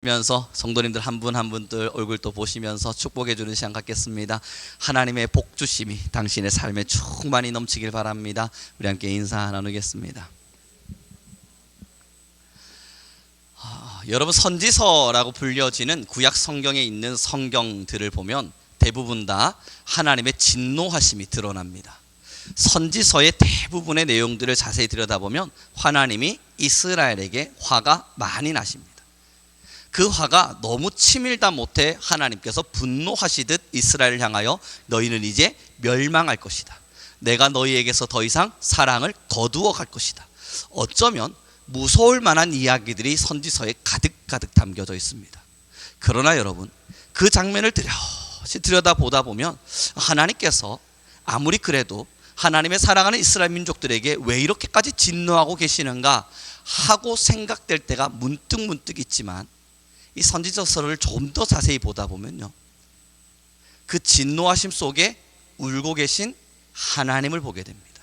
면서 성도님들 한 분 한 분들 얼굴 또 보시면서 축복해 주는 시간 갖겠습니다. 하나님의 복 주심이 당신의 삶에 충만히 넘치길 바랍니다. 우리 함께 인사 나누겠습니다. 여러분, 선지서라고 불려지는 구약 성경에 있는 성경들을 보면 대부분 다 하나님의 진노하심이 드러납니다. 선지서의 대부분의 내용들을 자세히 들여다보면 하나님이 이스라엘에게 화가 많이 나십니다. 그 화가 너무 치밀다 못해 하나님께서 분노하시듯 이스라엘을 향하여 너희는 이제 멸망할 것이다. 내가 너희에게서 더 이상 사랑을 거두어 갈 것이다. 어쩌면 무서울 만한 이야기들이 선지서에 가득가득 담겨져 있습니다. 그러나 여러분, 그 장면을 들여다보다 보면 하나님께서 아무리 그래도 하나님의 사랑하는 이스라엘 민족들에게 왜 이렇게까지 진노하고 계시는가 하고 생각될 때가 문득 있지만, 이 선지서를 좀 더 자세히 보다 보면요, 그 진노하심 속에 울고 계신 하나님을 보게 됩니다.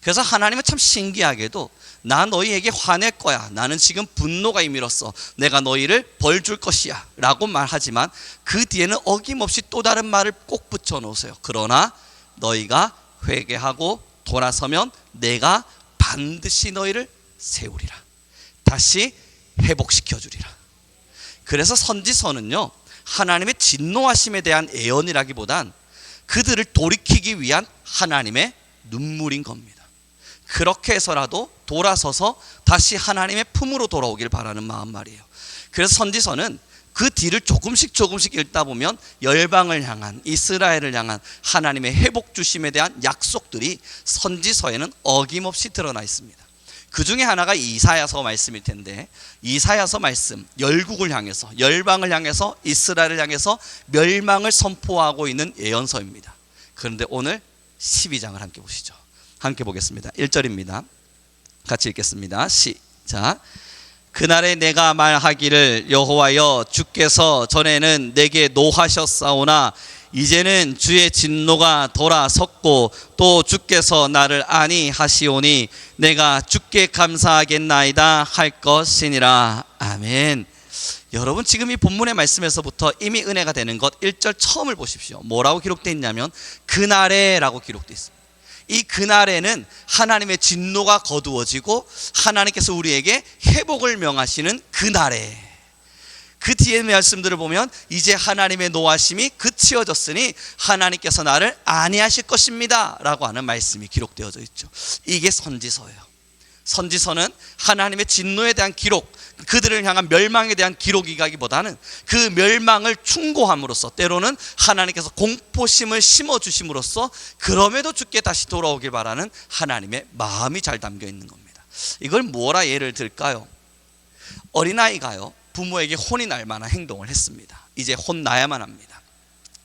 그래서 하나님은 참 신기하게도 나 너희에게 화낼 거야, 나는 지금 분노가 이밀었어, 내가 너희를 벌 줄 것이야 라고 말하지만 그 뒤에는 어김없이 또 다른 말을 꼭 붙여 놓으세요. 그러나 너희가 회개하고 돌아서면 내가 반드시 너희를 세우리라, 다시 회복시켜 주리라. 그래서 선지서는요, 하나님의 진노하심에 대한 애언이라기보단 그들을 돌이키기 위한 하나님의 눈물인 겁니다. 그렇게 해서라도 돌아서서 다시 하나님의 품으로 돌아오길 바라는 마음 말이에요. 그래서 선지서는 그 뒤를 조금씩 읽다 보면 열방을 향한, 이스라엘을 향한 하나님의 회복 주심에 대한 약속들이 선지서에는 어김없이 드러나 있습니다. 그 중에 하나가 이사야서 말씀일 텐데, 이사야서 말씀, 열국을 향해서, 열방을 향해서, 이스라엘을 향해서 멸망을 선포하고 있는 예언서입니다. 그런데 오늘 12장을 함께 보시죠. 함께 보겠습니다. 1절입니다. 같이 읽겠습니다. 시작. 그날에 내가 말하기를 여호와여, 주께서 전에는 내게 노하셨사오나 이제는 주의 진노가 돌아섰고 또 주께서 나를 아니하시오니 내가 주께 감사하겠나이다 할 것이니라. 아멘. 여러분, 지금 이 본문의 말씀에서부터 이미 은혜가 되는 것, 1절 처음을 보십시오. 뭐라고 기록되어 있냐면 그날에 라고 기록되어 있습니다. 이 그날에는 하나님의 진노가 거두어지고 하나님께서 우리에게 회복을 명하시는 그날에, 그 뒤에 말씀들을 보면 이제 하나님의 노하심이 그치어졌으니 하나님께서 나를 안위하실 것입니다 라고 하는 말씀이 기록되어져 있죠. 이게 선지서예요. 선지서는 하나님의 진노에 대한 기록, 그들을 향한 멸망에 대한 기록이기보다는 그 멸망을 충고함으로써, 때로는 하나님께서 공포심을 심어주심으로써 그럼에도 주께 다시 돌아오길 바라는 하나님의 마음이 잘 담겨 있는 겁니다. 이걸 뭐라 예를 들까요? 어린아이가요, 부모에게 혼이 날 만한 행동을 했습니다. 이제 혼나야만 합니다.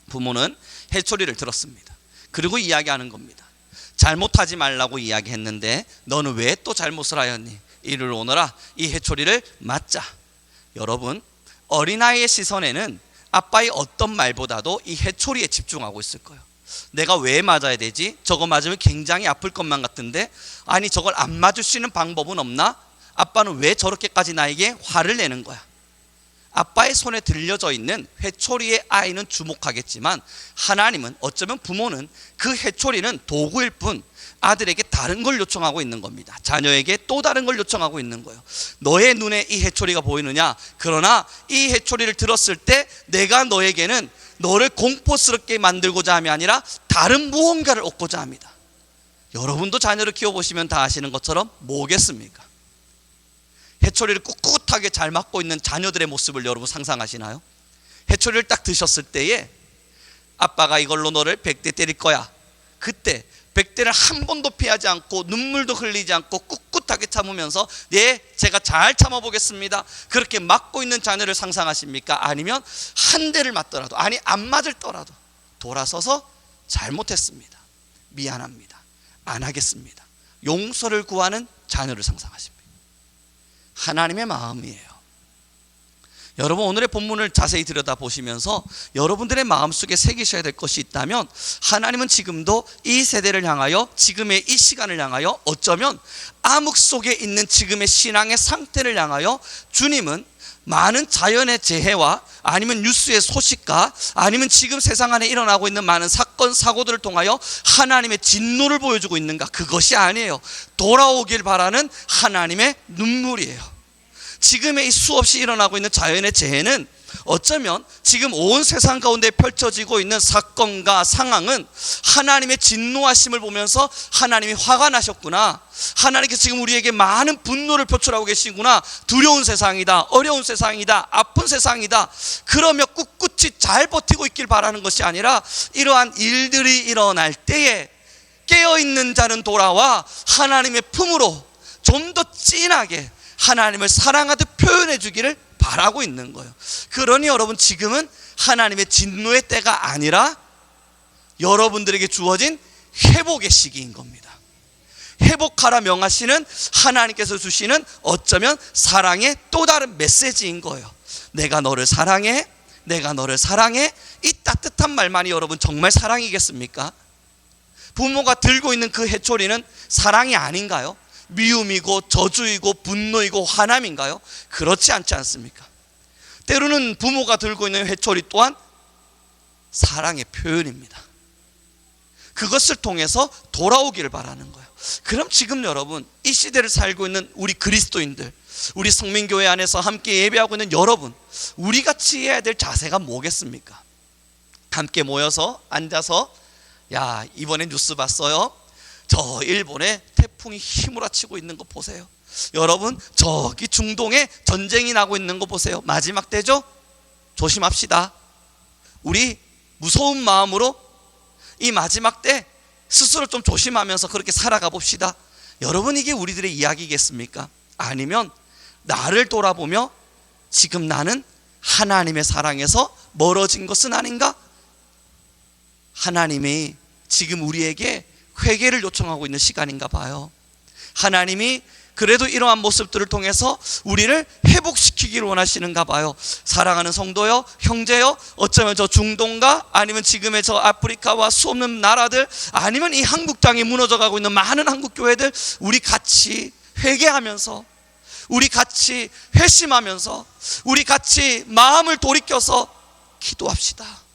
부모는 해초리를 들었습니다. 그리고 이야기하는 겁니다. 잘못하지 말라고 이야기했는데 너는 왜 또 잘못을 하였니? 이리 오너라, 이 해초리를 맞자. 여러분, 어린아이의 시선에는 아빠의 어떤 말보다도 이 해초리에 집중하고 있을 거예요. 내가 왜 맞아야 되지? 저거 맞으면 굉장히 아플 것만 같은데, 아니 저걸 안 맞을 수 있는 방법은 없나? 아빠는 왜 저렇게까지 나에게 화를 내는 거야? 아빠의 손에 들려져 있는 회초리에 아이는 주목하겠지만, 하나님은, 어쩌면 부모는 그 회초리는 도구일 뿐 아들에게 다른 걸 요청하고 있는 겁니다. 자녀에게 또 다른 걸 요청하고 있는 거예요. 너의 눈에 이 회초리가 보이느냐? 그러나 이 회초리를 들었을 때 내가 너에게는 너를 공포스럽게 만들고자 함이 아니라 다른 무언가를 얻고자 합니다. 여러분도 자녀를 키워보시면 다 아시는 것처럼 뭐겠습니까? 해초리를 꿋꿋하게 잘 막고 있는 자녀들의 모습을 여러분 상상하시나요? 해초리를 딱 드셨을 때에 아빠가 이걸로 너를 100대 때릴 거야. 그때 100대를 한 번도 피하지 않고 눈물도 흘리지 않고 꿋꿋하게 참으면서 네, 제가 잘 참아보겠습니다, 그렇게 막고 있는 자녀를 상상하십니까? 아니면 한 대를 맞더라도, 아니 안 맞을더라도 돌아서서 잘못했습니다, 미안합니다, 안 하겠습니다, 용서를 구하는 자녀를 상상하십니다. 하나님의 마음이에요. 여러분, 오늘의 본문을 자세히 들여다보시면서 여러분들의 마음속에 새기셔야 될 것이 있다면, 하나님은 지금도 이 세대를 향하여, 지금의 이 시간을 향하여, 어쩌면 암흑 속에 있는 지금의 신앙의 상태를 향하여 주님은 많은 자연의 재해와 아니면 뉴스의 소식과 아니면 지금 세상 안에 일어나고 있는 많은 사건 사고들을 통하여 하나님의 진노를 보여주고 있는가? 그것이 아니에요. 돌아오길 바라는 하나님의 눈물이에요. 지금의 이 수없이 일어나고 있는 자연의 재해는 어쩌면 지금 온 세상 가운데 펼쳐지고 있는 사건과 상황은 하나님의 진노하심을 보면서 하나님이 화가 나셨구나, 하나님께서 지금 우리에게 많은 분노를 표출하고 계시구나, 두려운 세상이다, 어려운 세상이다, 아픈 세상이다, 그러며 꿋꿋이 잘 버티고 있길 바라는 것이 아니라, 이러한 일들이 일어날 때에 깨어있는 자는 돌아와 하나님의 품으로 좀 더 진하게 하나님을 사랑하듯 표현해 주기를 바라고 있는 거예요. 그러니 여러분, 지금은 하나님의 진노의 때가 아니라 여러분들에게 주어진 회복의 시기인 겁니다. 회복하라 명하시는 하나님께서 주시는 어쩌면 사랑의 또 다른 메시지인 거예요. 내가 너를 사랑해, 내가 너를 사랑해. 이 따뜻한 말만이 여러분 정말 사랑이겠습니까? 부모가 들고 있는 그 회초리는 사랑이 아닌가요? 미움이고 저주이고 분노이고 화남인가요? 그렇지 않지 않습니까? 때로는 부모가 들고 있는 회초리 또한 사랑의 표현입니다. 그것을 통해서 돌아오기를 바라는 거예요. 그럼 지금 여러분, 이 시대를 살고 있는 우리 그리스도인들, 우리 성민교회 안에서 함께 예배하고 있는 여러분, 우리가 취해야 될 자세가 뭐겠습니까? 함께 모여서 앉아서, 야, 이번에 뉴스 봤어요? 저 일본에 태풍이 휘몰아치고 있는 거 보세요. 여러분, 저기 중동에 전쟁이 나고 있는 거 보세요. 마지막 때죠? 조심합시다. 우리 무서운 마음으로 이 마지막 때 스스로 좀 조심하면서 그렇게 살아가 봅시다. 여러분, 이게 우리들의 이야기겠습니까? 아니면 나를 돌아보며 지금 나는 하나님의 사랑에서 멀어진 것은 아닌가? 하나님이 지금 우리에게 회개를 요청하고 있는 시간인가 봐요. 하나님이 그래도 이러한 모습들을 통해서 우리를 회복시키기를 원하시는가 봐요. 사랑하는 성도요, 형제요, 어쩌면 저 중동과 아니면 지금의 저 아프리카와 수없는 나라들, 아니면 이 한국 땅이 무너져가고 있는 많은 한국 교회들, 우리 같이 회개하면서, 우리 같이 회심하면서, 우리 같이 마음을 돌이켜서 기도합시다.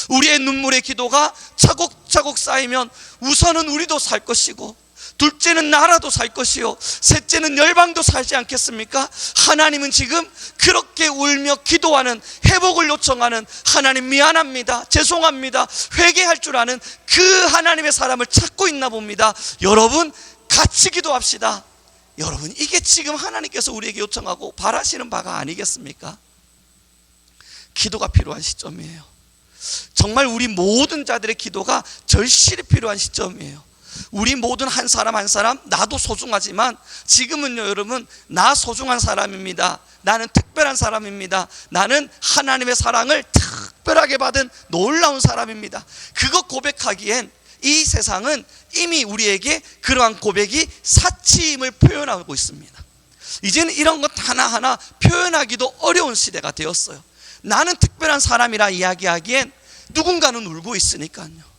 우리의 눈물의 기도가 차곡차곡 쌓이면 우선은 우리도 살 것이고, 둘째는 나라도 살 것이요, 셋째는 열방도 살지 않겠습니까? 하나님은 지금 그렇게 울며 기도하는, 회복을 요청하는, 하나님 미안합니다, 죄송합니다, 회개할 줄 아는 그 하나님의 사람을 찾고 있나 봅니다. 여러분, 같이 기도합시다. 여러분, 이게 지금 하나님께서 우리에게 요청하고 바라시는 바가 아니겠습니까? 기도가 필요한 시점이에요. 정말 우리 모든 자들의 기도가 절실히 필요한 시점이에요. 우리 모든 한 사람 한 사람, 나도 소중하지만 지금은요, 여러분, 나 소중한 사람입니다. 나는 특별한 사람입니다. 나는 하나님의 사랑을 특별하게 받은 놀라운 사람입니다. 그거 고백하기엔 이 세상은 이미 우리에게 그러한 고백이 사치임을 표현하고 있습니다. 이제는 이런 것 하나하나 표현하기도 어려운 시대가 되었어요. 나는 특별한 사람이라 이야기하기엔 누군가는 울고 있으니까요.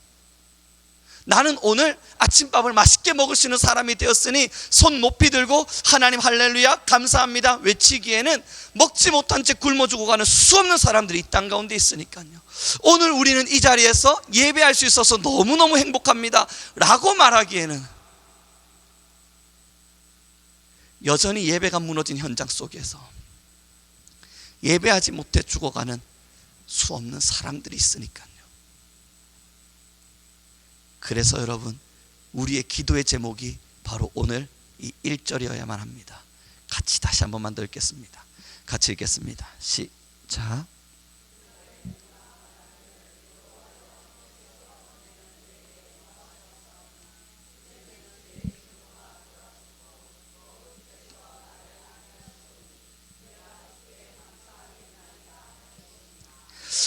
나는 오늘 아침밥을 맛있게 먹을 수 있는 사람이 되었으니 손 높이 들고 하나님 할렐루야 감사합니다 외치기에는 먹지 못한 채 굶어 죽어가는 수없는 사람들이 이 땅 가운데 있으니까요. 오늘 우리는 이 자리에서 예배할 수 있어서 너무너무 행복합니다 라고 말하기에는 여전히 예배가 무너진 현장 속에서 예배하지 못해 죽어가는 수없는 사람들이 있으니까요. 그래서 여러분, 우리의 기도의 제목이 바로 오늘 이 1절이어야만 합니다. 같이 다시 한 번만 더 읽겠습니다. 같이 읽겠습니다. 시작.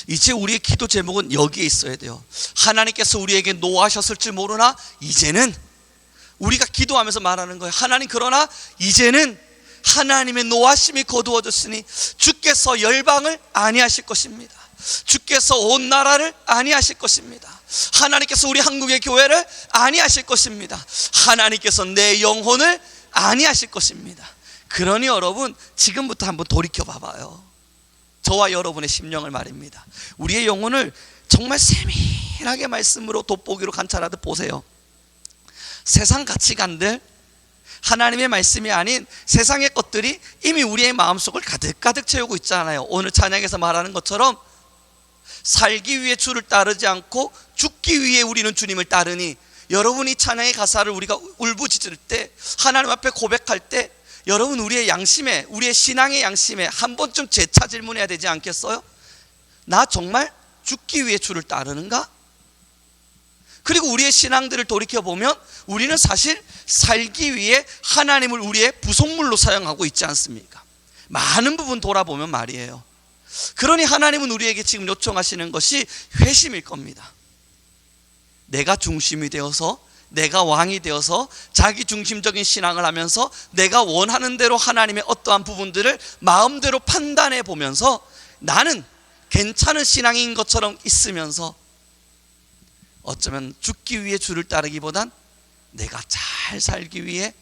이제 우리의 기도 제목은 여기에 있어야 돼요. 하나님께서 우리에게 노하셨을지 모르나 이제는 우리가 기도하면서 말하는 거예요. 하나님, 그러나 이제는 하나님의 노하심이 거두어졌으니 주께서 열방을 안위하실 것입니다. 주께서 온 나라를 안위하실 것입니다. 하나님께서 우리 한국의 교회를 안위하실 것입니다. 하나님께서 내 영혼을 안위하실 것입니다. 그러니 여러분, 지금부터 한번 돌이켜 봐봐요. 저와 여러분의 심령을 말입니다. 우리의 영혼을 정말 세밀하게 말씀으로 돋보기로 관찰하듯 보세요. 세상 가치관들, 하나님의 말씀이 아닌 세상의 것들이 이미 우리의 마음속을 가득가득 채우고 있잖아요. 오늘 찬양에서 말하는 것처럼 살기 위해 주를 따르지 않고 죽기 위해 우리는 주님을 따르니, 여러분이 찬양의 가사를 우리가 울부짖을 때, 하나님 앞에 고백할 때, 여러분 우리의 양심에, 우리의 신앙의 양심에 한 번쯤 재차 질문해야 되지 않겠어요? 나 정말 죽기 위해 주를 따르는가? 그리고 우리의 신앙들을 돌이켜보면 우리는 사실 살기 위해 하나님을 우리의 부속물로 사용하고 있지 않습니까? 많은 부분 돌아보면 말이에요. 그러니 하나님은 우리에게 지금 요청하시는 것이 회심일 겁니다. 내가 중심이 되어서, 내가 왕이 되어서 자기 중심적인 신앙을 하면서 내가 원하는 대로 하나님의 어떠한 부분들을 마음대로 판단해 보면서 나는 괜찮은 신앙인 것처럼 있으면서 어쩌면 죽기 위해 주를 따르기보단 내가 잘 살기 위해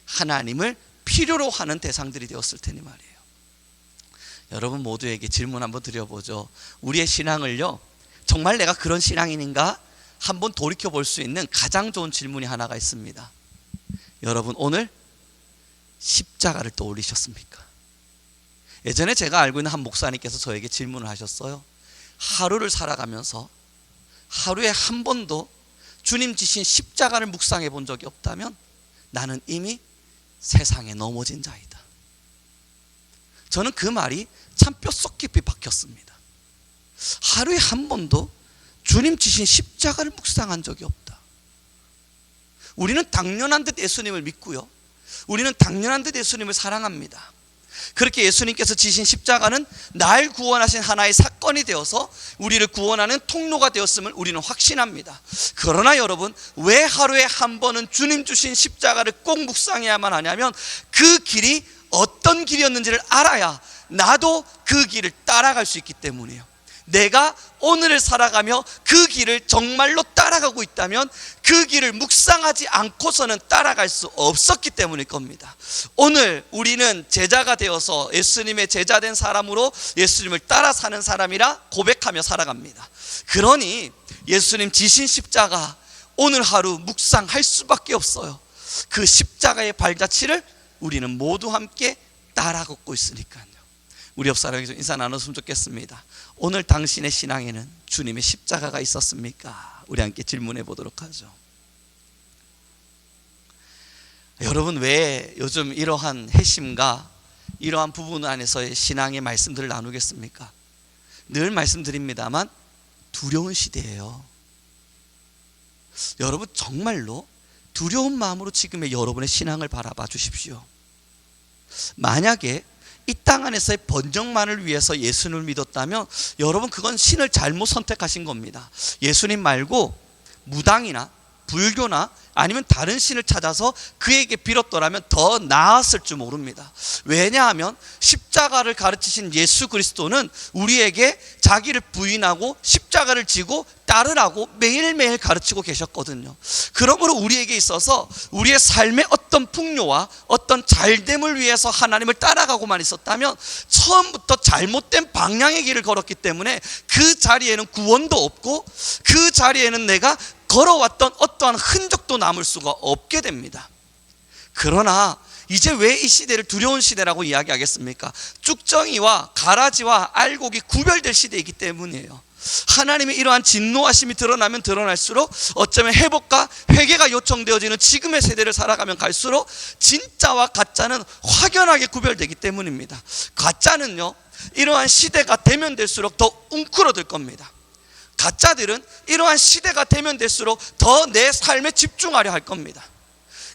하나님을 필요로 하는 대상들이 되었을 테니 말이에요. 여러분 모두에게 질문 한번 드려보죠. 우리의 신앙을요, 정말 내가 그런 신앙인인가 한번 돌이켜 볼 수 있는 가장 좋은 질문이 하나가 있습니다. 여러분 오늘 십자가를 떠올리셨습니까? 예전에 제가 알고 있는 한 목사님께서 저에게 질문을 하셨어요. 하루를 살아가면서 하루에 한 번도 주님 지신 십자가를 묵상해 본 적이 없다면 나는 이미 세상에 넘어진 자이다. 저는 그 말이 참 뼛속 깊이 박혔습니다. 하루에 한 번도 주님 지신 십자가를 묵상한 적이 없다. 우리는 당연한 듯 예수님을 믿고요, 우리는 당연한 듯 예수님을 사랑합니다. 그렇게 예수님께서 지신 십자가는 날 구원하신 하나의 사건이 되어서 우리를 구원하는 통로가 되었음을 우리는 확신합니다. 그러나 여러분, 왜 하루에 한 번은 주님 주신 십자가를 꼭 묵상해야만 하냐면 그 길이 어떤 길이었는지를 알아야 나도 그 길을 따라갈 수 있기 때문이에요. 내가 오늘을 살아가며 그 길을 정말로 따라가고 있다면 그 길을 묵상하지 않고서는 따라갈 수 없었기 때문일 겁니다. 오늘 우리는 제자가 되어서 예수님의 제자된 사람으로 예수님을 따라 사는 사람이라 고백하며 살아갑니다. 그러니 예수님 지신 십자가 오늘 하루 묵상할 수밖에 없어요. 그 십자가의 발자취를 우리는 모두 함께 따라 걷고 있으니까요. 우리 옆 사람에게 좀 인사 나눴으면 좋겠습니다. 오늘 당신의 신앙에는 주님의 십자가가 있었습니까? 우리 함께 질문해 보도록 하죠. 여러분, 왜 요즘 이러한 회심과 이러한 부분 안에서의 신앙의 말씀들을 나누겠습니까? 늘 말씀드립니다만 두려운 시대예요. 여러분 정말로 두려운 마음으로 지금의 여러분의 신앙을 바라봐 주십시오. 만약에 이 땅 안에서의 번영만을 위해서 예수님을 믿었다면 여러분 그건 신을 잘못 선택하신 겁니다. 예수님 말고 무당이나 불교나 아니면 다른 신을 찾아서 그에게 빌었더라면 더 나았을 줄 모릅니다. 왜냐하면 십자가를 가르치신 예수 그리스도는 우리에게 자기를 부인하고 십자가를 지고 따르라고 매일매일 가르치고 계셨거든요. 그러므로 우리에게 있어서 우리의 삶의 어떤 풍요와 어떤 잘됨을 위해서 하나님을 따라가고만 있었다면 처음부터 잘못된 방향의 길을 걸었기 때문에 그 자리에는 구원도 없고 그 자리에는 내가 걸어왔던 어떠한 흔적도 남을 수가 없게 됩니다. 그러나 이제 왜 이 시대를 두려운 시대라고 이야기하겠습니까? 쭉정이와 가라지와 알곡이 구별될 시대이기 때문이에요. 하나님의 이러한 진노하심이 드러나면 드러날수록 어쩌면 회복과 회개가 요청되어지는 지금의 세대를 살아가면 갈수록 진짜와 가짜는 확연하게 구별되기 때문입니다. 가짜는요, 이러한 시대가 되면 될수록 더 웅크러들 겁니다. 가짜들은 이러한 시대가 되면 될수록 더 내 삶에 집중하려 할 겁니다.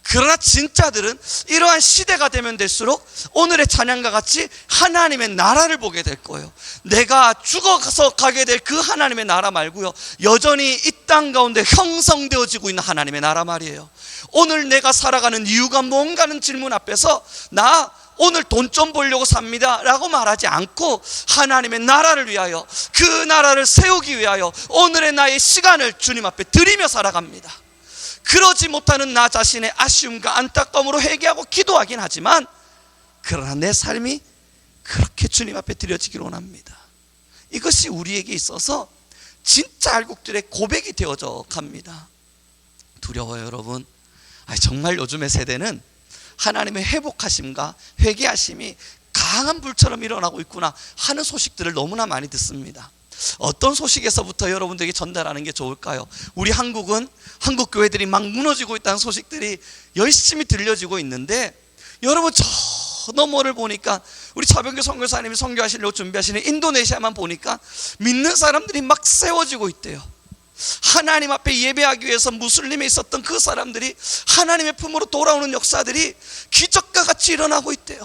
그러나 진짜들은 이러한 시대가 되면 될수록 오늘의 찬양과 같이 하나님의 나라를 보게 될 거예요. 내가 죽어서 가게 될 그 하나님의 나라 말고요, 여전히 이 땅 가운데 형성되어지고 있는 하나님의 나라 말이에요. 오늘 내가 살아가는 이유가 뭔가는 질문 앞에서 나 오늘 돈 좀 벌려고 삽니다 라고 말하지 않고 하나님의 나라를 위하여, 그 나라를 세우기 위하여 오늘의 나의 시간을 주님 앞에 드리며 살아갑니다. 그러지 못하는 나 자신의 아쉬움과 안타까움으로 회개하고 기도하긴 하지만, 그러나 내 삶이 그렇게 주님 앞에 드려지기를 원합니다. 이것이 우리에게 있어서 진짜 알곡들의 고백이 되어져 갑니다. 두려워요 여러분. 정말 요즘의 세대는 하나님의 회복하심과 회개하심이 강한 불처럼 일어나고 있구나 하는 소식들을 너무나 많이 듣습니다. 어떤 소식에서부터 여러분들에게 전달하는 게 좋을까요? 우리 한국은 한국 교회들이 막 무너지고 있다는 소식들이 열심히 들려지고 있는데, 여러분 저 너머를 보니까 우리 차병규 선교사님이 선교하시려고 준비하시는 인도네시아만 보니까 믿는 사람들이 막 세워지고 있대요. 하나님 앞에 예배하기 위해서 무슬림에 있었던 그 사람들이 하나님의 품으로 돌아오는 역사들이 기적과 같이 일어나고 있대요.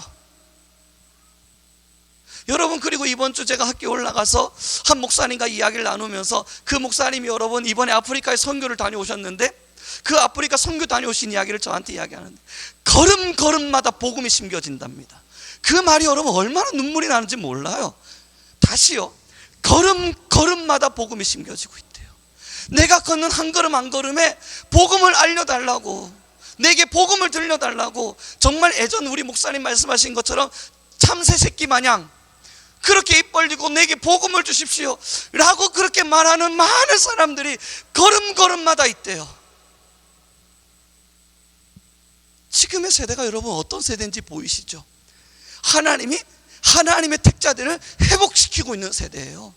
여러분, 그리고 이번 주 제가 학교에 올라가서 한 목사님과 이야기를 나누면서, 그 목사님이 여러분 이번에 아프리카에 선교를 다녀오셨는데, 그 아프리카 선교 다녀오신 이야기를 저한테 이야기하는데, 걸음걸음마다 복음이 심겨진답니다. 그 말이 여러분 얼마나 눈물이 나는지 몰라요. 다시요, 걸음걸음마다 복음이 심겨지고 있대요. 내가 걷는 한 걸음 한 걸음에 복음을 알려달라고, 내게 복음을 들려달라고, 정말 예전 우리 목사님 말씀하신 것처럼 참새 새끼 마냥 그렇게 입 벌리고 내게 복음을 주십시오 라고 그렇게 말하는 많은 사람들이 걸음걸음마다 있대요. 지금의 세대가 여러분 어떤 세대인지 보이시죠? 하나님이 하나님의 택자들을 회복시키고 있는 세대예요.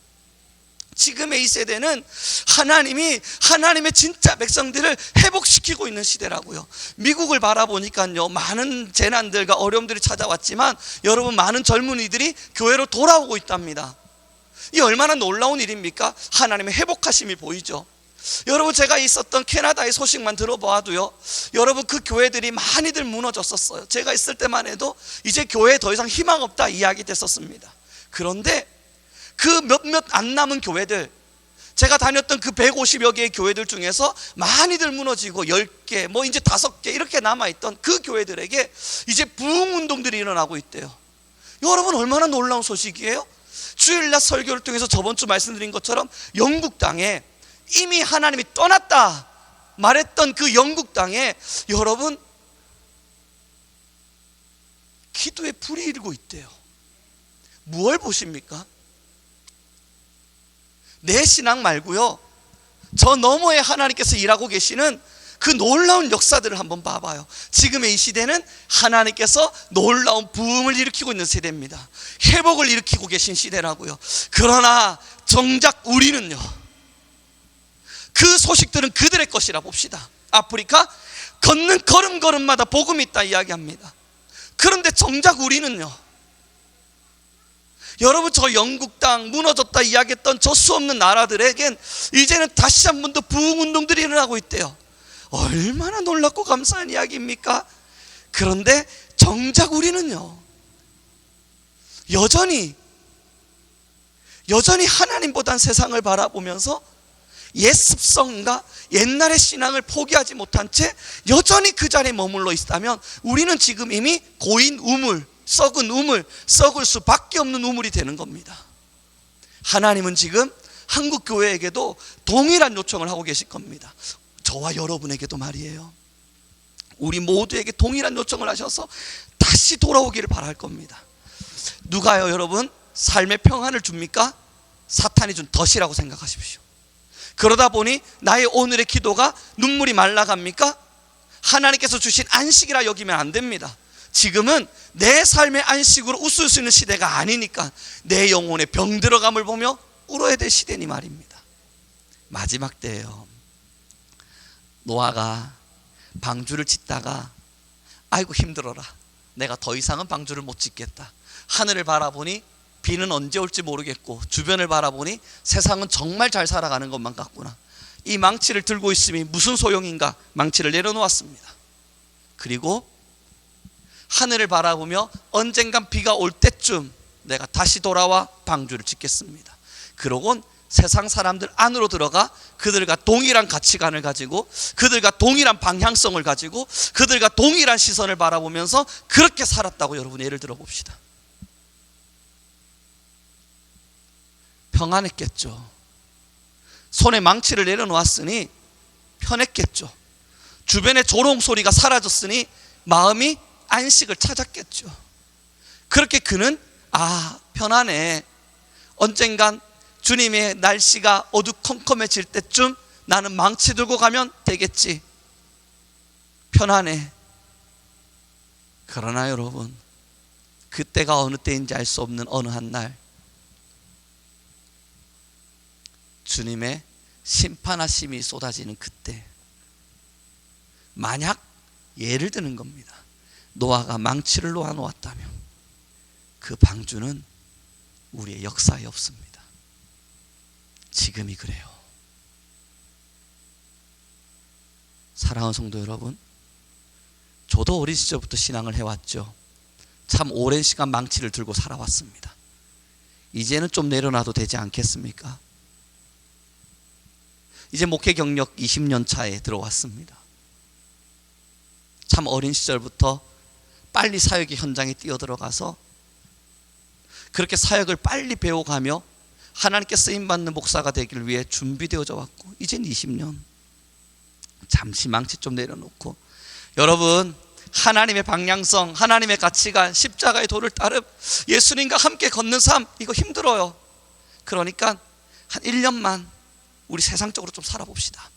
지금의 이 세대는 하나님이 하나님의 진짜 백성들을 회복시키고 있는 시대라고요. 미국을 바라보니까요, 많은 재난들과 어려움들이 찾아왔지만 여러분, 많은 젊은이들이 교회로 돌아오고 있답니다. 이 얼마나 놀라운 일입니까? 하나님의 회복하심이 보이죠. 여러분, 제가 있었던 캐나다의 소식만 들어봐도요, 여러분 그 교회들이 많이들 무너졌었어요. 제가 있을 때만 해도 이제 교회에 더 이상 희망 없다 이야기 됐었습니다. 그런데 그 몇몇 안 남은 교회들, 제가 다녔던 그 150여 개의 교회들 중에서 많이들 무너지고 10개, 뭐 이제 5개 이렇게 남아있던 그 교회들에게 이제 부흥운동들이 일어나고 있대요. 여러분, 얼마나 놀라운 소식이에요? 주일날 설교를 통해서 저번 주 말씀드린 것처럼 영국 땅에 이미 하나님이 떠났다 말했던 그 영국 땅에 여러분 기도의 불이 일고 있대요. 무엇을 보십니까? 내 신앙 말고요, 저 너머에 하나님께서 일하고 계시는 그 놀라운 역사들을 한번 봐봐요. 지금의 이 시대는 하나님께서 놀라운 부흥을 일으키고 있는 세대입니다. 회복을 일으키고 계신 시대라고요. 그러나 정작 우리는요, 그 소식들은 그들의 것이라 봅시다. 아프리카 걷는 걸음걸음마다 복음이 있다 이야기합니다. 그런데 정작 우리는요, 여러분 저 영국 땅 무너졌다 이야기했던 저 수없는 나라들에겐 이제는 다시 한 번 더 부흥운동들이 일어나고 있대요. 얼마나 놀랍고 감사한 이야기입니까? 그런데 정작 우리는요, 여전히 하나님보단 세상을 바라보면서 옛 습성과 옛날의 신앙을 포기하지 못한 채 여전히 그 자리에 머물러 있다면, 우리는 지금 이미 고인 우물, 썩은 우물, 썩을 수밖에 없는 우물이 되는 겁니다. 하나님은 지금 한국 교회에게도 동일한 요청을 하고 계실 겁니다. 저와 여러분에게도 말이에요. 우리 모두에게 동일한 요청을 하셔서 다시 돌아오기를 바랄 겁니다. 누가요 여러분 삶의 평안을 줍니까? 사탄이 준 덫이라고 생각하십시오. 그러다 보니 나의 오늘의 기도가 눈물이 말라갑니까? 하나님께서 주신 안식이라 여기면 안 됩니다. 지금은 내 삶의 안식으로 웃을 수 있는 시대가 아니니까 내 영혼의 병 들어감을 보며 울어야 될 시대니 말입니다. 마지막 때예요. 노아가 방주를 짓다가 아이고 힘들어라, 내가 더 이상은 방주를 못 짓겠다. 하늘을 바라보니 비는 언제 올지 모르겠고, 주변을 바라보니 세상은 정말 잘 살아가는 것만 같구나. 이 망치를 들고 있음이 무슨 소용인가, 망치를 내려놓았습니다. 그리고 하늘을 바라보며 언젠간 비가 올 때쯤 내가 다시 돌아와 방주를 짓겠습니다. 그러곤 세상 사람들 안으로 들어가 그들과 동일한 가치관을 가지고 그들과 동일한 방향성을 가지고 그들과 동일한 시선을 바라보면서 그렇게 살았다고 여러분 예를 들어 봅시다. 평안했겠죠. 손에 망치를 내려놓았으니 편했겠죠. 주변의 조롱 소리가 사라졌으니 마음이 안식을 찾았겠죠. 그렇게 그는 편안해. 언젠간 주님의 날씨가 어두컴컴해질 때쯤 나는 망치 들고 가면 되겠지. 편안해. 그러나 여러분, 그때가 어느 때인지 알 수 없는 어느 한 날 주님의 심판하심이 쏟아지는 그때, 만약 예를 드는 겁니다. 노아가 망치를 놓아놓았다면 그 방주는 우리의 역사에 없습니다. 지금이 그래요. 사랑하는 성도 여러분, 저도 어린 시절부터 신앙을 해왔죠. 참 오랜 시간 망치를 들고 살아왔습니다. 이제는 좀 내려놔도 되지 않겠습니까? 이제 목회 경력 20년 차에 들어왔습니다. 참 어린 시절부터 빨리 사역의 현장에 뛰어들어가서 그렇게 사역을 빨리 배워가며 하나님께 쓰임받는 목사가 되길 위해 준비되어져 왔고, 이젠 20년 잠시 망치 좀 내려놓고, 여러분 하나님의 방향성, 하나님의 가치관, 십자가의 도를 따름 예수님과 함께 걷는 삶, 이거 힘들어요. 그러니까 한 1년만 우리 세상적으로 좀 살아봅시다.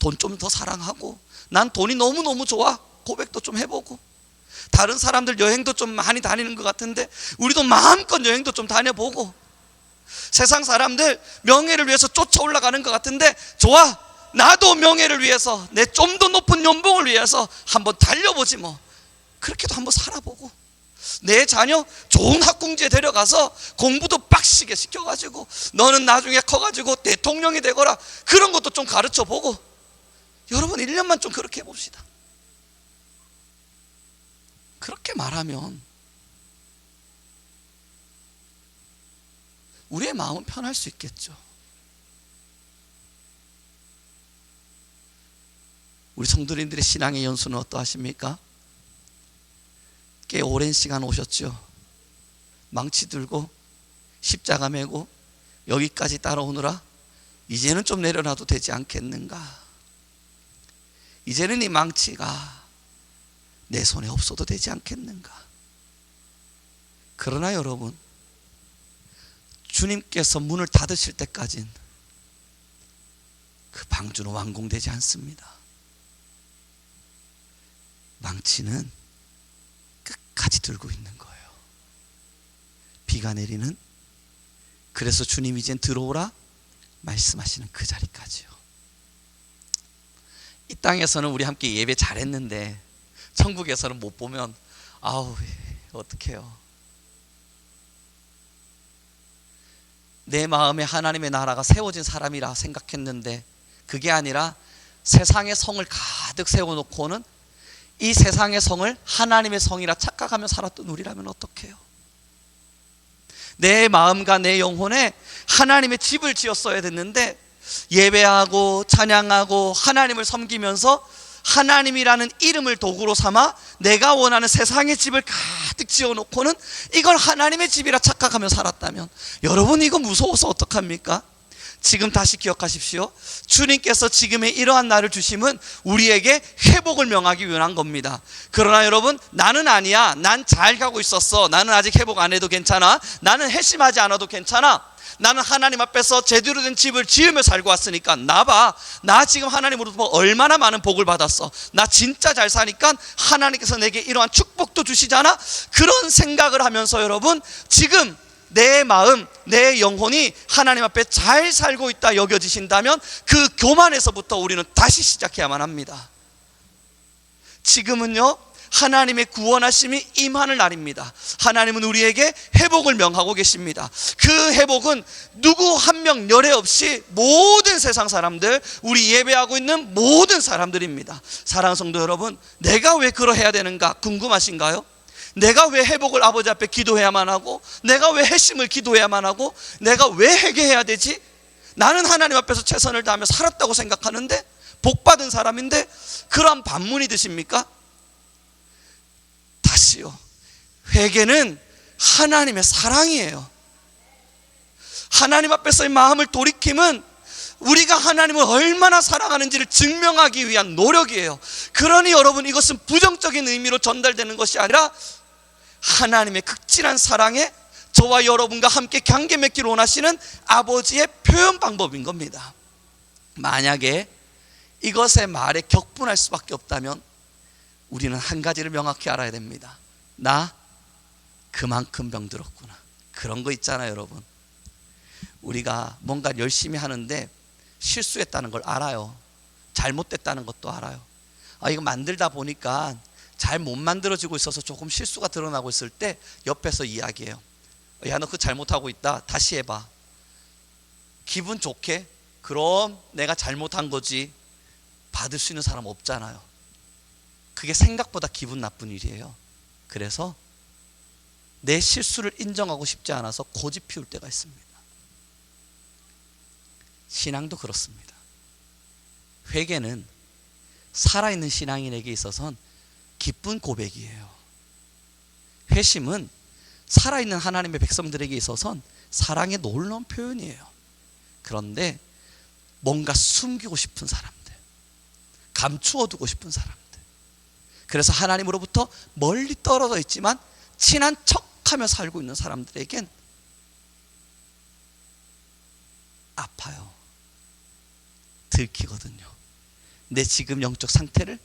돈 좀 더 사랑하고, 난 돈이 너무너무 좋아, 고백도 좀 해보고, 다른 사람들 여행도 좀 많이 다니는 것 같은데 우리도 마음껏 여행도 좀 다녀보고, 세상 사람들 명예를 위해서 쫓아 올라가는 것 같은데 좋아, 나도 명예를 위해서, 내 좀 더 높은 연봉을 위해서 한번 달려보지 뭐. 그렇게도 한번 살아보고, 내 자녀 좋은 학궁지에 데려가서 공부도 빡시게 시켜가지고 너는 나중에 커가지고 대통령이 되거라, 그런 것도 좀 가르쳐보고. 여러분 1년만 좀 그렇게 해봅시다. 그렇게 말하면 우리의 마음은 편할 수 있겠죠. 우리 성도님들의 신앙의 연수는 어떠하십니까? 꽤 오랜 시간 오셨죠. 망치 들고 십자가 메고 여기까지 따라오느라 이제는 좀 내려놔도 되지 않겠는가? 이제는 이 망치가 내 손에 없어도 되지 않겠는가? 그러나 여러분, 주님께서 문을 닫으실 때까지는 그 방주는 완공되지 않습니다. 망치는 끝까지 들고 있는 거예요. 비가 내리는, 그래서 주님 이젠 들어오라 말씀하시는 그 자리까지요. 이 땅에서는 우리 함께 예배 잘했는데 천국에서는 못 보면 어떡해요. 내 마음에 하나님의 나라가 세워진 사람이라 생각했는데 그게 아니라 세상의 성을 가득 세워놓고는 이 세상의 성을 하나님의 성이라 착각하며 살았던 우리라면 어떡해요? 내 마음과 내 영혼에 하나님의 집을 지었어야 됐는데 예배하고 찬양하고 하나님을 섬기면서 하나님이라는 이름을 도구로 삼아 내가 원하는 세상의 집을 가득 지어놓고는 이걸 하나님의 집이라 착각하며 살았다면 여러분 이거 무서워서 어떡합니까? 지금 다시 기억하십시오. 주님께서 지금의 이러한 날을 주심은 우리에게 회복을 명하기 위한 겁니다. 그러나 여러분, 나는 아니야, 난 잘 가고 있었어, 나는 아직 회복 안 해도 괜찮아, 나는 회심하지 않아도 괜찮아, 나는 하나님 앞에서 제대로 된 집을 지으며 살고 왔으니까 나봐, 나 지금 하나님으로부터 얼마나 많은 복을 받았어, 나 진짜 잘 사니까 하나님께서 내게 이러한 축복도 주시잖아. 그런 생각을 하면서 여러분, 지금 내 마음, 내 영혼이 하나님 앞에 잘 살고 있다 여겨지신다면 그 교만에서부터 우리는 다시 시작해야만 합니다. 지금은요, 하나님의 구원하심이 임하는 날입니다. 하나님은 우리에게 회복을 명하고 계십니다. 그 회복은 누구 한 명 열애 없이 모든 세상 사람들, 우리 예배하고 있는 모든 사람들입니다. 사랑하는 성도 여러분, 내가 왜 그러해야 되는가 궁금하신가요? 내가 왜 회복을 아버지 앞에 기도해야만 하고, 내가 왜 회심을 기도해야만 하고, 내가 왜 회개해야 되지? 나는 하나님 앞에서 최선을 다하며 살았다고 생각하는데, 복받은 사람인데 그러한 반문이 드십니까? 다시요, 회개는 하나님의 사랑이에요. 하나님 앞에서의 마음을 돌이킴은 우리가 하나님을 얼마나 사랑하는지를 증명하기 위한 노력이에요. 그러니 여러분, 이것은 부정적인 의미로 전달되는 것이 아니라 하나님의 극진한 사랑에 저와 여러분과 함께 관계 맺기를 원하시는 아버지의 표현 방법인 겁니다. 만약에 이것의 말에 격분할 수밖에 없다면 우리는 한 가지를 명확히 알아야 됩니다. 나 그만큼 병들었구나. 그런 거 있잖아요, 여러분. 우리가 뭔가 열심히 하는데 실수했다는 걸 알아요. 잘못됐다는 것도 알아요. 이거 만들다 보니까 잘 못 만들어지고 있어서 조금 실수가 드러나고 있을 때 옆에서 이야기해요. 야, 너 그거 잘못하고 있다. 다시 해봐. 기분 좋게? 그럼 내가 잘못한 거지. 받을 수 있는 사람 없잖아요. 그게 생각보다 기분 나쁜 일이에요. 그래서 내 실수를 인정하고 싶지 않아서 고집 피울 때가 있습니다. 신앙도 그렇습니다. 회개는 살아있는 신앙인에게 있어서는 기쁜 고백이에요. 회심은 살아있는 하나님의 백성들에게 있어서는 사랑의 놀라운 표현이에요. 그런데 뭔가 숨기고 싶은 사람들, 감추어두고 싶은 사람들, 그래서 하나님으로부터 멀리 떨어져 있지만 친한 척하며 살고 있는 사람들에겐 아파요. 들키거든요. 내 지금 영적 상태를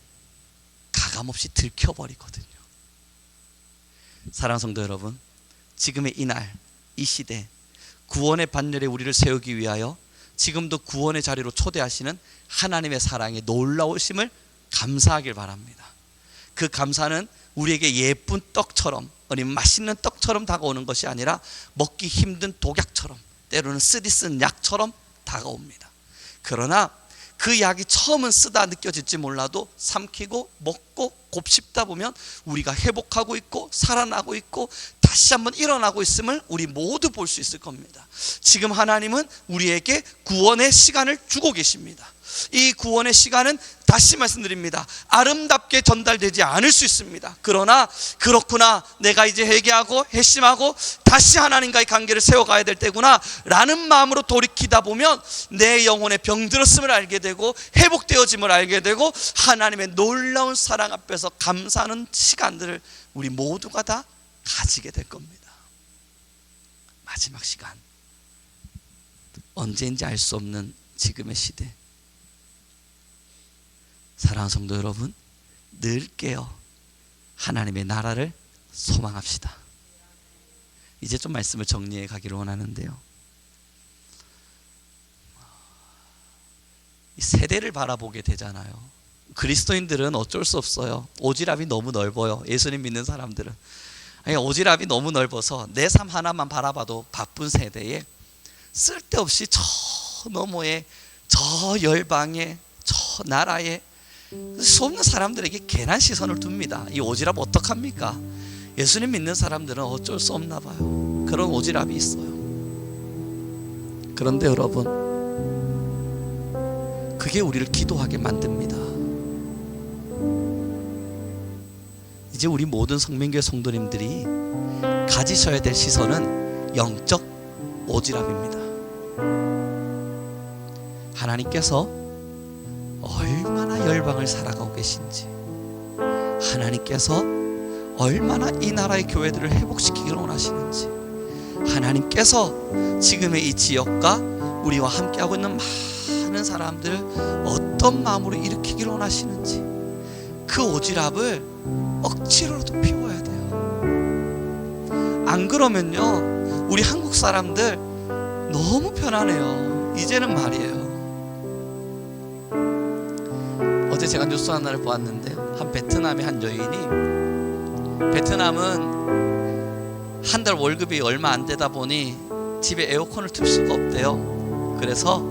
가감없이 들켜버리거든요. 사랑하는 성도 여러분, 지금의 이날, 이 시대, 구원의 반열에 우리를 세우기 위하여 지금도 구원의 자리로 초대하시는 하나님의 사랑의 놀라우심을 감사하길 바랍니다. 그 감사는 우리에게 예쁜 떡처럼, 아니면 맛있는 떡처럼 다가오는 것이 아니라 먹기 힘든 독약처럼, 때로는 쓰디쓴 약처럼 다가옵니다. 그러나 그 약이 처음은 쓰다 느껴질지 몰라도 삼키고 먹고 곱씹다 보면 우리가 회복하고 있고 살아나고 있고 다시 한번 일어나고 있음을 우리 모두 볼 수 있을 겁니다. 지금 하나님은 우리에게 구원의 시간을 주고 계십니다. 이 구원의 시간은 다시 말씀드립니다, 아름답게 전달되지 않을 수 있습니다. 그러나 그렇구나, 내가 이제 회개하고 회심하고 다시 하나님과의 관계를 세워가야 될 때구나 라는 마음으로 돌이키다 보면 내 영혼에 병들었음을 알게 되고 회복되어짐을 알게 되고 하나님의 놀라운 사랑 앞에서 감사하는 시간들을 우리 모두가 다 가지게 될 겁니다. 마지막 시간, 언제인지 알 수 없는 지금의 시대, 사랑하는 성도 여러분, 늘 깨어 하나님의 나라를 소망합시다. 이제 좀 말씀을 정리해 가기를 원하는데요, 이 세대를 바라보게 되잖아요. 그리스도인들은 어쩔 수 없어요. 오지랖이 너무 넓어요. 예수님 믿는 사람들은 오지랖이 너무 넓어서 내 삶 하나만 바라봐도 바쁜 세대에 쓸데없이 저 너머에, 저 열방에, 저 나라에 수없는 사람들에게 괜한 시선을 둡니다. 이 오지랖 어떡합니까? 예수님 믿는 사람들은 어쩔 수 없나 봐요. 그런 오지랖이 있어요. 그런데 여러분, 그게 우리를 기도하게 만듭니다. 이제 우리 모든 성민교회 성도님들이 가지셔야 될 시선은 영적 오지랖입니다. 하나님께서 얼마나 열방을 살아가고 계신지, 하나님께서 얼마나 이 나라의 교회들을 회복시키기를 원하시는지, 하나님께서 지금의 이 지역과 우리와 함께하고 있는 많은 사람들을 어떤 마음으로 일으키기를 원하시는지, 그 오지랖을 억지로라도 피워야 돼요. 안 그러면요, 우리 한국 사람들 너무 편안해요. 이제는 말이에요. 어제 제가 뉴스 하나를 보았는데, 한 베트남의 한 여인이, 베트남은 한 달 월급이 얼마 안 되다 보니 집에 에어컨을 틀 수가 없대요. 그래서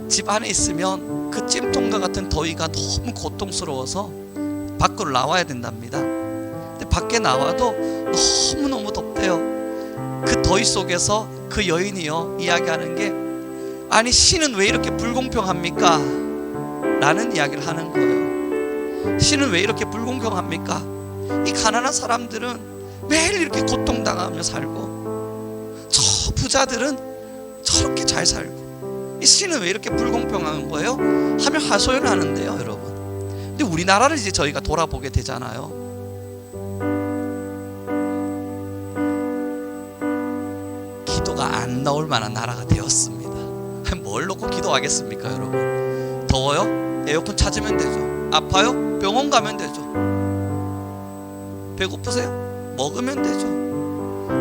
집 안에 있으면 그 찜통과 같은 더위가 너무 고통스러워서 밖으로 나와야 된답니다. 근데 밖에 나와도 너무너무 덥대요. 그 더위 속에서 그 여인이요, 이야기하는 게, 아니 신은 왜 이렇게 불공평합니까? 라는 이야기를 하는 거예요. 신은 왜 이렇게 불공평합니까? 이 가난한 사람들은 매일 이렇게 고통당하며 살고 저 부자들은 저렇게 잘 살고 이 신은 왜 이렇게 불공평한 거예요? 하며 하소연하는데요, 여러분. 근데 우리나라를 이제 저희가 돌아보게 되잖아요. 기도가 안 나올 만한 나라가 되었습니다. 뭘 놓고 기도하겠습니까, 여러분? 더워요? 에어컨 찾으면 되죠. 아파요? 병원 가면 되죠. 배고프세요? 먹으면 되죠.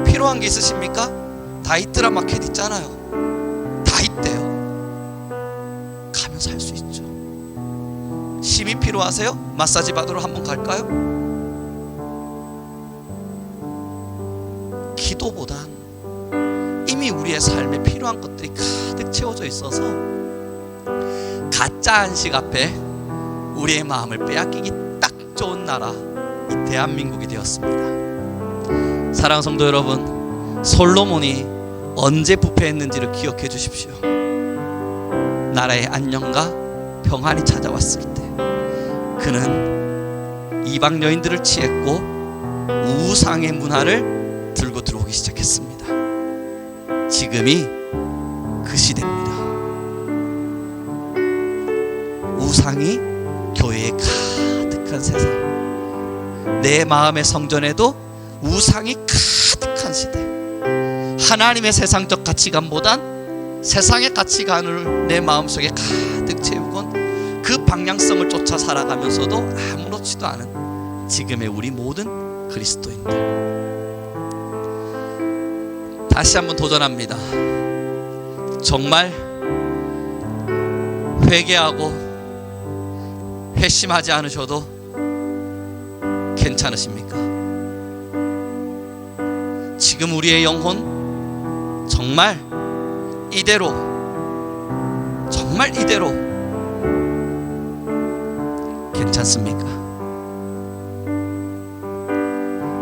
필요한 게 있으십니까? 다이트라 마켓 있잖아요. 다 있대요. 가면 살 수 있죠. 힘이 필요하세요? 마사지 받으러 한번 갈까요? 기도보단 이미 우리의 삶에 필요한 것들이 가득 채워져 있어서 가짜 안식 앞에 우리의 마음을 빼앗기기 딱 좋은 나라, 이 대한민국이 되었습니다. 사랑하는 성도 여러분, 솔로몬이 언제 부패했는지를 기억해 주십시오. 나라의 안녕과 평안이 찾아왔을 때 그는 이방 여인들을 취했고 우상의 문화를 들고 들어오기 시작했습니다. 지금이 그 시대입니다. 우상이 교회에 가득한 세상, 내 마음의 성전에도 우상이 가득한 시대. 하나님의 세상적 가치관보단 세상의 가치관을 내 마음속에 가득 채우곤 그 방향성을 쫓아 살아가면서도 아무렇지도 않은 지금의 우리 모든 그리스도인들, 다시 한번 도전합니다. 정말 회개하고 회심하지 않으셔도 괜찮으십니까? 지금 우리의 영혼 정말 이대로 괜찮습니까?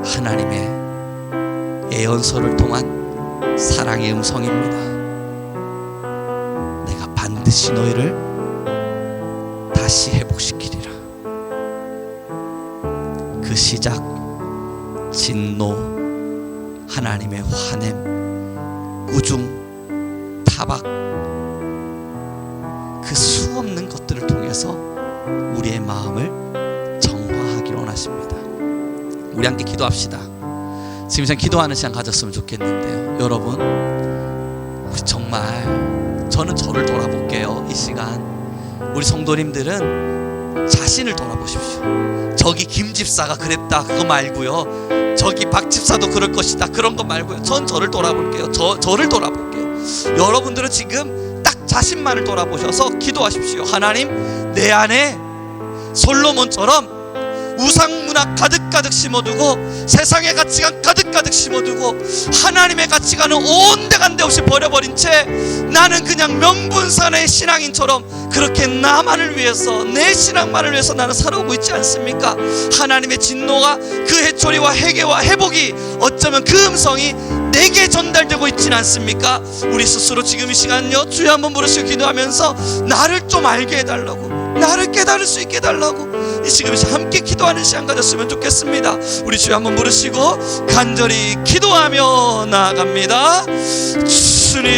하나님의 예언서를 통한 사랑의 음성입니다. 내가 반드시 너희를 다시 회복시키리라. 그 시작, 진노, 하나님의 화냄, 우중, 타박, 그 수없는 것들을 통해서 우리의 마음을 정화하기를 원하십니다. 우리 함께 기도합시다. 지금 전 기도하는 시간 가졌으면 좋겠는데요, 여러분, 우리 정말, 저는 저를 돌아볼게요. 이 시간 우리 성도님들은 자신을 돌아보십시오. 저기 김 집사가 그랬다 그거 말고요, 저기 박 집사도 그럴 것이다 그런 거 말고요, 전 저를 돌아볼게요. 저를 돌아볼게요. 여러분들은 지금 딱 자신만을 돌아보셔서 기도하십시오. 하나님, 내 안에 솔로몬처럼 우상문화 가득가득 심어두고 세상의 가치관 가득가득 심어두고 하나님의 가치관은 온데간데 없이 버려버린 채 나는 그냥 명분상의 신앙인처럼 그렇게 나만을 위해서, 내 신앙만을 위해서 나는 살아오고 있지 않습니까? 하나님의 진노가 그 해초리와 회개와 회복이 어쩌면 그 음성이 내게 전달되고 있지는 않습니까? 우리 스스로 지금 이 시간요, 주여 한번 부르시고 기도하면서 나를 좀 알게 해달라고, 나를 깨달을 수 있게 해달라고 이 시간 함께 기도하는 시간 가졌으면 좋겠습니다. 우리 주여 한번 부르시고 간절히 기도하며 나아갑니다. 주님,